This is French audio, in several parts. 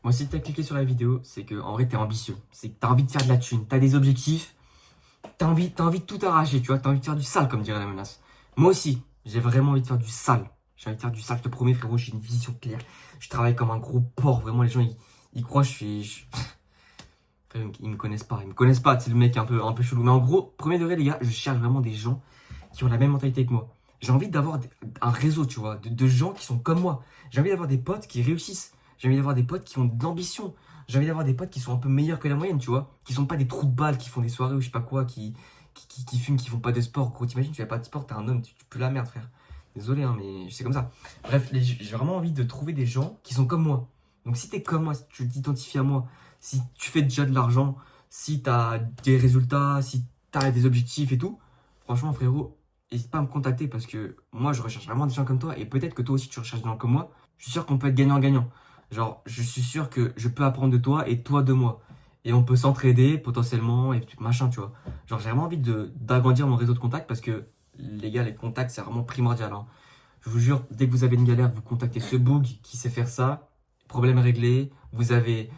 Moi, si t'as cliqué sur la vidéo, c'est que en vrai, t'es ambitieux. C'est que t'as envie de faire de la thune, t'as des objectifs, t'as envie de tout arracher, tu vois. T'as envie de faire du sale, comme dirait la menace. Moi aussi, j'ai vraiment envie de faire du sale. J'ai envie de faire du sale, je te promets, frérot, j'ai une vision claire. Je travaille comme un gros porc, vraiment, les gens, ils croient que je suis. Frère, ils me connaissent pas, c'est le mec un peu chelou. Mais en gros, premier degré, les gars, je cherche vraiment des gens qui ont la même mentalité que moi. J'ai envie d'avoir un réseau, tu vois, de gens qui sont comme moi. J'ai envie d'avoir des potes qui réussissent. J'ai envie d'avoir des potes qui ont de l'ambition. J'ai envie d'avoir des potes qui sont un peu meilleurs que la moyenne, tu vois. Qui sont pas des trous de balles, qui font des soirées ou je sais pas quoi, qui fument, qui font pas de sport. Gros, t'imagines, tu fais pas de sport, t'es un homme, tu pues la merde, frère. Désolé, hein, mais c'est comme ça. Bref, j'ai vraiment envie de trouver des gens qui sont comme moi. Donc si t'es comme moi, si tu t'identifies à moi, si tu fais déjà de l'argent, si t'as des résultats, si t'as des objectifs et tout, franchement, frérot, n'hésite pas à me contacter parce que moi, je recherche vraiment des gens comme toi et peut-être que toi aussi, tu recherches des gens comme moi. Je suis sûr qu'on peut être gagnant-gagnant. Genre, je suis sûr que je peux apprendre de toi et toi de moi. Et on peut s'entraider potentiellement et machin, tu vois. Genre, j'ai vraiment envie d'agrandir mon réseau de contacts parce que, les gars, les contacts, c'est vraiment primordial, hein. Je vous jure, dès que vous avez une galère, vous contactez ce boug qui sait faire ça. Problème réglé. Vous avez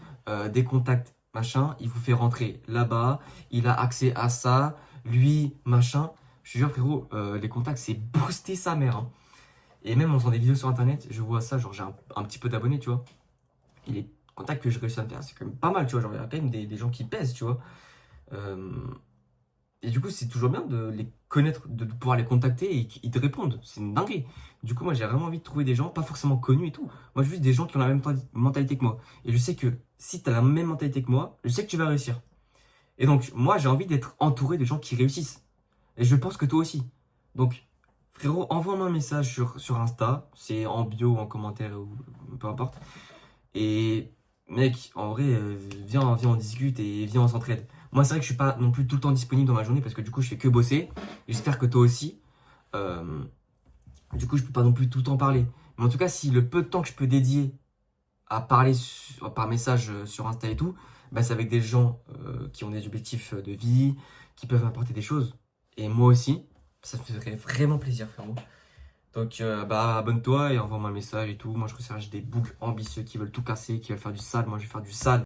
des contacts, machin. Il vous fait rentrer là-bas. Il a accès à ça. Lui, machin. Je te jure, frérot, les contacts, c'est booster sa mère, hein. Et même en faisant des vidéos sur internet, je vois ça. Genre, j'ai un petit peu d'abonnés, tu vois. Et les contacts que j'ai réussi à me faire, c'est quand même pas mal, tu vois. Genre, il y a quand même des gens qui pèsent, tu vois. Euh, et du coup, c'est toujours bien de les connaître, de pouvoir les contacter et qu'ils te répondent. C'est une dinguerie. Du coup, moi, j'ai vraiment envie de trouver des gens, pas forcément connus et tout. Moi, juste des gens qui ont la même mentalité que moi. Et je sais que si tu as la même mentalité que moi, je sais que tu vas réussir. Et donc, moi, j'ai envie d'être entouré de gens qui réussissent. Et je pense que toi aussi. Donc, frérot, envoie-moi un message sur Insta. C'est en bio ou en commentaire ou peu importe. Et mec, en vrai, viens, on discute et viens, on s'entraide. Moi, c'est vrai que je suis pas non plus tout le temps disponible dans ma journée parce que du coup, je fais que bosser. J'espère que toi aussi. Euh, du coup, je peux pas non plus tout le temps parler. Mais en tout cas, si le peu de temps que je peux dédier à parler par message sur Insta et tout, bah, c'est avec des gens qui ont des objectifs de vie, qui peuvent m'apporter des choses. Et moi aussi, ça me ferait vraiment plaisir, frérot. Donc, bah, abonne-toi et envoie-moi un message et tout. Moi, je recherche des boucs ambitieux qui veulent tout casser, qui veulent faire du sale. Moi, je vais faire du sale.